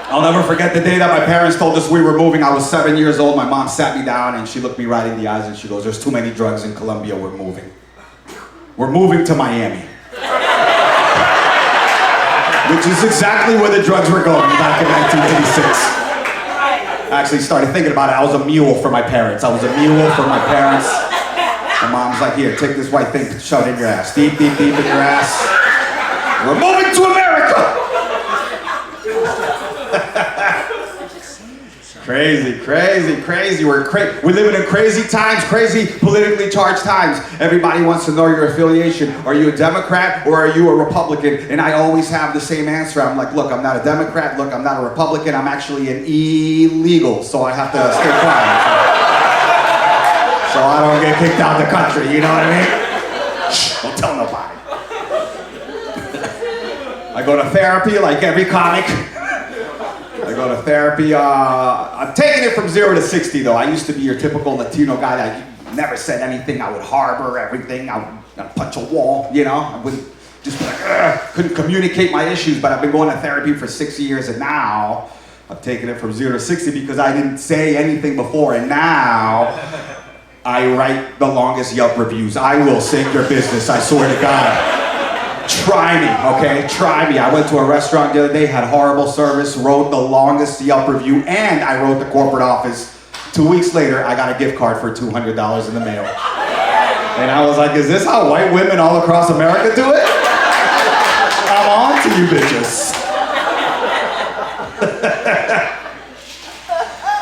I'll never forget the day that my parents told us we were moving. I was 7 years old. My mom sat me down and she looked me right in the eyes and she goes, "There's too many drugs in Colombia, we're moving. We're moving to Miami." Which is exactly where the drugs were going back in 1986. I actually started thinking about it. I was a mule for my parents. My mom's like, "Here, take this white thing, shove it in your ass. Deep, deep, deep in your ass. We're moving to America." Crazy, crazy, crazy. We're living in crazy times, crazy politically charged times. Everybody wants to know your affiliation. Are you a Democrat or are you a Republican? And I always have the same answer. I'm like, look, I'm not a Democrat. Look, I'm not a Republican. I'm actually an illegal, so I have to stay quiet. So I don't get kicked out of the country, you know what I mean? Shh, don't tell nobody. I go to therapy like every comic. I go to therapy. I'm taking it from 0 to 60 though. I used to be your typical Latino guy that never said anything. I would harbor everything. I would punch a wall, you know? I would just be like, ugh. Couldn't communicate my issues, but I've been going to therapy for 6 years and now I've taken it from 0 to 60 because I didn't say anything before and now I write the longest Yelp reviews. I will save your business, I swear to God. Try me, okay? Try me. I went to a restaurant the other day, had horrible service, wrote the longest Yelp review, and I wrote the corporate office. 2 weeks later, I got a gift card for $200 in the mail. And I was like, is this how white women all across America do it? I'm on to you bitches.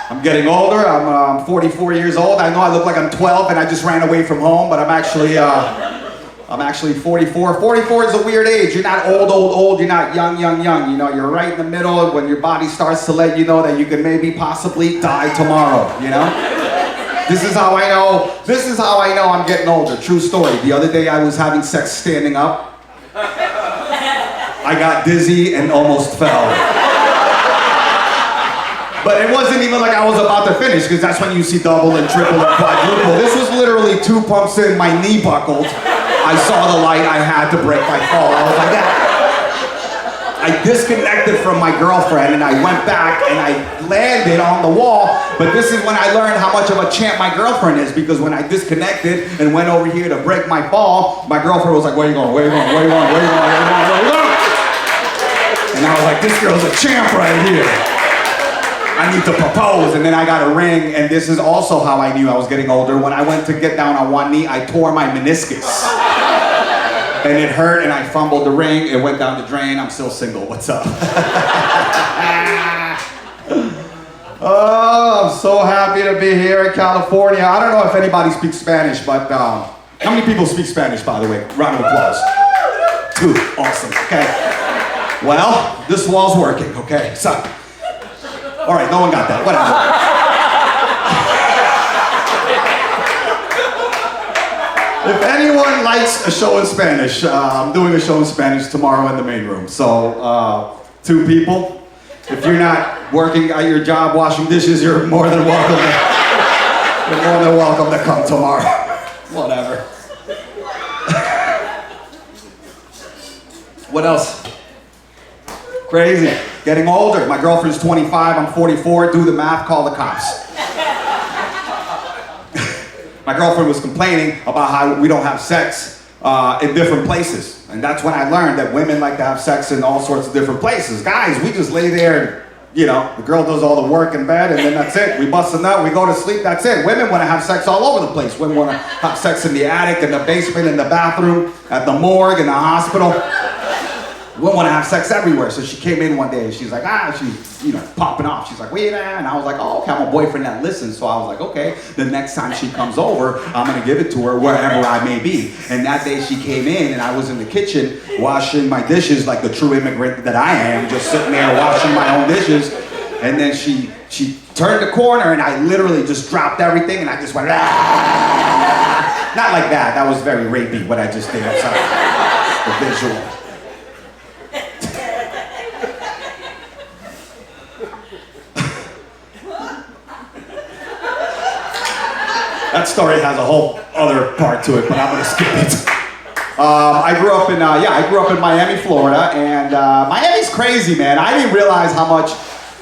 I'm getting older. I'm 44 years old. I know I look like I'm 12 and I just ran away from home, but I'm actually 44. 44 is a weird age. You're not old. You're not young. You know, you're right in the middle when your body starts to let you know that you can maybe possibly die tomorrow, you know? This is how I know I'm getting older. True story. The other day I was having sex standing up. I got dizzy and almost fell. But it wasn't even like I was about to finish, because that's when you see double and triple and quadruple. This was literally 2 pumps in, my knee buckled. I saw the light, I had to break my fall. I was like that. I disconnected from my girlfriend and I went back and I landed on the wall. But this is when I learned how much of a champ my girlfriend is, because when I disconnected and went over here to break my fall, my girlfriend was like, "Where you going? Where you going? Where you going? Where you going? Where you going? Where you going?" And I was like, "This girl's a champ right here. I need to propose." And then I got a ring, and this is also how I knew I was getting older. When I went to get down on one knee, I tore my meniscus. And it hurt, and I fumbled the ring. It went down the drain. I'm still single. What's up? Oh, I'm so happy to be here in California. I don't know if anybody speaks Spanish, but how many people speak Spanish, by the way? Round of applause. 2. Awesome. Okay. Well, this wall's working, okay? So, all right, no one got that. Whatever. If anyone likes a show in Spanish, I'm doing a show in Spanish tomorrow in the main room. So, 2 people. If you're not working at your job washing dishes, you're more than welcome to come tomorrow. Whatever. What else? Crazy. Getting older. My girlfriend's 25, I'm 44. Do the math, call the cops. My girlfriend was complaining about how we don't have sex in different places. And that's when I learned that women like to have sex in all sorts of different places. Guys, we just lay there and, you know, the girl does all the work in bed and then that's it. We bust a nut, we go to sleep, that's it. Women want to have sex all over the place. Women want to have sex in the attic, in the basement, in the bathroom, at the morgue, in the hospital. Women want to have sex everywhere. So she came in one day and she's like, she's, you know, popping off. She's like, "Wait, and I was like, "Oh, okay, I'm a boyfriend that listens." So I was like, okay, the next time she comes over, I'm going to give it to her wherever I may be. And that day she came in and I was in the kitchen washing my dishes like the true immigrant that I am, just sitting there washing my own dishes. And then she turned the corner and I literally just dropped everything and I just went, "Ah!" Not like that. That was very rapey, what I just did. I'm sorry. The visual. That story has a whole other part to it, but I'm gonna skip it. I grew up in Miami, Florida, and Miami's crazy, man. I didn't realize how much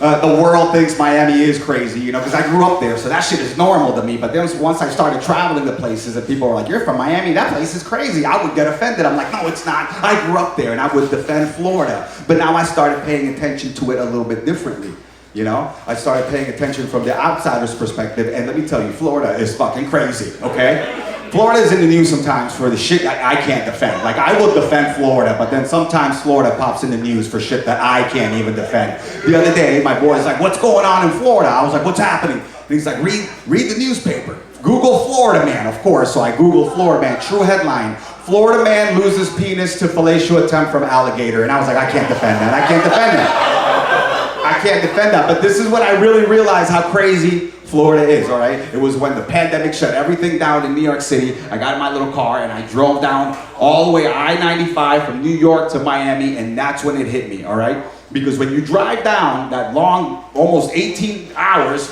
the world thinks Miami is crazy, you know, because I grew up there, so that shit is normal to me. But then once I started traveling to places and people were like, you're from Miami, that place is crazy, I would get offended. I'm like, no, it's not. I grew up there, and I would defend Florida. But now I started paying attention to it a little bit differently. You know, I started paying attention from the outsider's perspective, and let me tell you, Florida is fucking crazy, okay? Florida is in the news sometimes for the shit I can't defend. Like, I will defend Florida, but then sometimes Florida pops in the news for shit that I can't even defend. The other day, my boy's like, what's going on in Florida? I was like, what's happening? And he's like, read the newspaper. Google Florida man, of course. So I Googled Florida man, true headline. Florida man loses penis to fellatio attempt from alligator. And I was like, I can't defend that. I can't defend that. I can't defend that, but this is when I really realized how crazy Florida is, all right? It was when the pandemic shut everything down in New York City. I got in my little car and I drove down all the way I-95 from New York to Miami, and that's when it hit me, all right? Because when you drive down that long, almost 18 hours,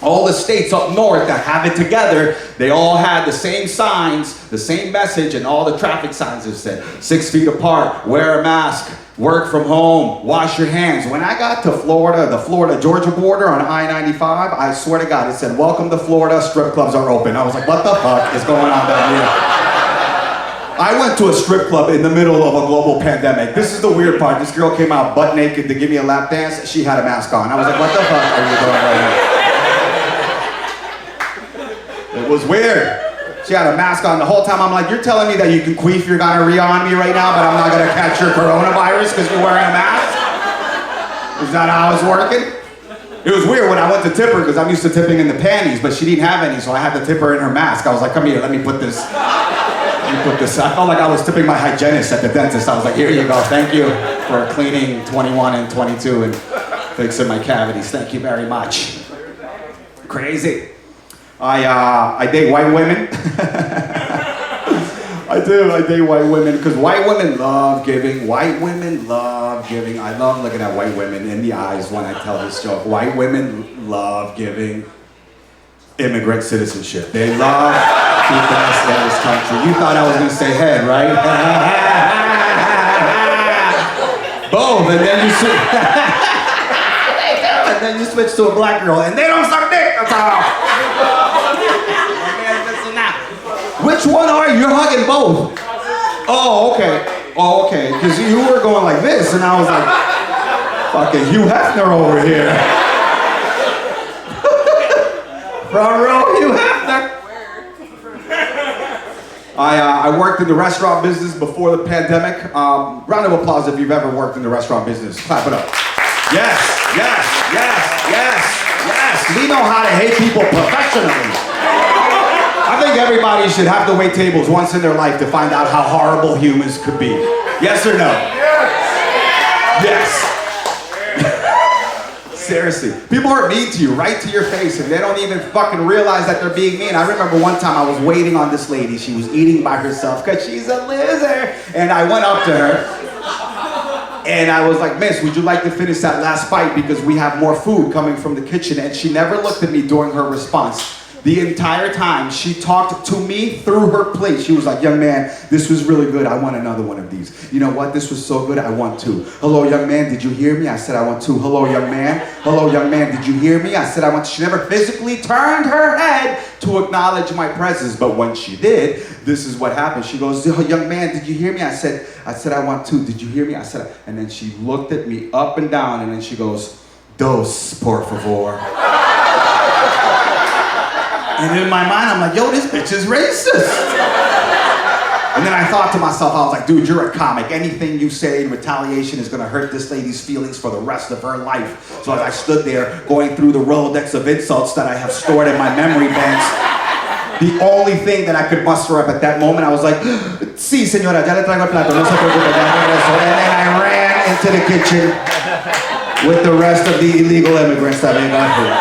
all the states up north that have it together, they all had the same signs, the same message, and all the traffic signs that said 6 feet apart, wear a mask, work from home, wash your hands. When I got to Florida, the Florida-Georgia border on I-95, I swear to God, it said, welcome to Florida, strip clubs are open. I was like, what the fuck is going on down here? I went to a strip club in the middle of a global pandemic. This is the weird part. This girl came out butt naked to give me a lap dance. She had a mask on. I was like, what the fuck are you doing right here? It was weird. She had a mask on the whole time. I'm like, you're telling me that you can queef your gonorrhea on me right now, but I'm not gonna catch your coronavirus because you're wearing a mask? Is that how it's working? It was weird when I went to tip her because I'm used to tipping in the panties, but she didn't have any, so I had to tip her in her mask. I was like, come here, let me put this. I felt like I was tipping my hygienist at the dentist. I was like, here you go, thank you for cleaning 21 and 22 and fixing my cavities. Thank you very much. Crazy. I date white women. I date white women because white women love giving. White women love giving. I love looking at white women in the eyes when I tell this joke. White women love giving immigrant citizenship. They love keeping us in this country. You thought I was going to say head, right? Boom, and then you switch. And then you switch to a black girl, and they don't suck dick. That's all. Which one are you? You're hugging both. Oh, okay. Oh, okay. Because you were going like this, and I was like, fucking Hugh Hefner over here. Front row, Hugh Hefner. I worked in the restaurant business before the pandemic. Round of applause if you've ever worked in the restaurant business. Clap it up. Yes, yes, yes, yes, yes. We know how to hate people professionally. I think everybody should have to wait tables once in their life to find out how horrible humans could be. Yes or no? Yes. Seriously. People are mean to you, right to your face, and they don't even fucking realize that they're being mean. I remember one time I was waiting on this lady. She was eating by herself because she's a loser. And I went up to her, and I was like, miss, would you like to finish that last bite because we have more food coming from the kitchen? And she never looked at me during her response. The entire time, she talked to me through her plate. She was like, young man, this was really good. I want another one of these. You know what? This was so good. I want two. Hello, young man. Did you hear me? I said, I want two. Hello, young man. Hello, young man. Did you hear me? I said, I want two. She never physically turned her head to acknowledge my presence. But when she did, this is what happened. She goes, oh, young man, did you hear me? I said, I want two. Did you hear me? I said, and then she looked at me up and down, and then she goes, dos, por favor. And in my mind, I'm like, yo, this bitch is racist. And then I thought to myself, I was like, dude, you're a comic. Anything you say in retaliation is gonna hurt this lady's feelings for the rest of her life. So as I stood there going through the Rolodex of insults that I have stored in my memory banks, the only thing that I could muster up at that moment, I was like, sí, señora, ya le traigo el plato, no se preocupe, ya regreso. And then I ran into the kitchen with the rest of the illegal immigrants that I got here.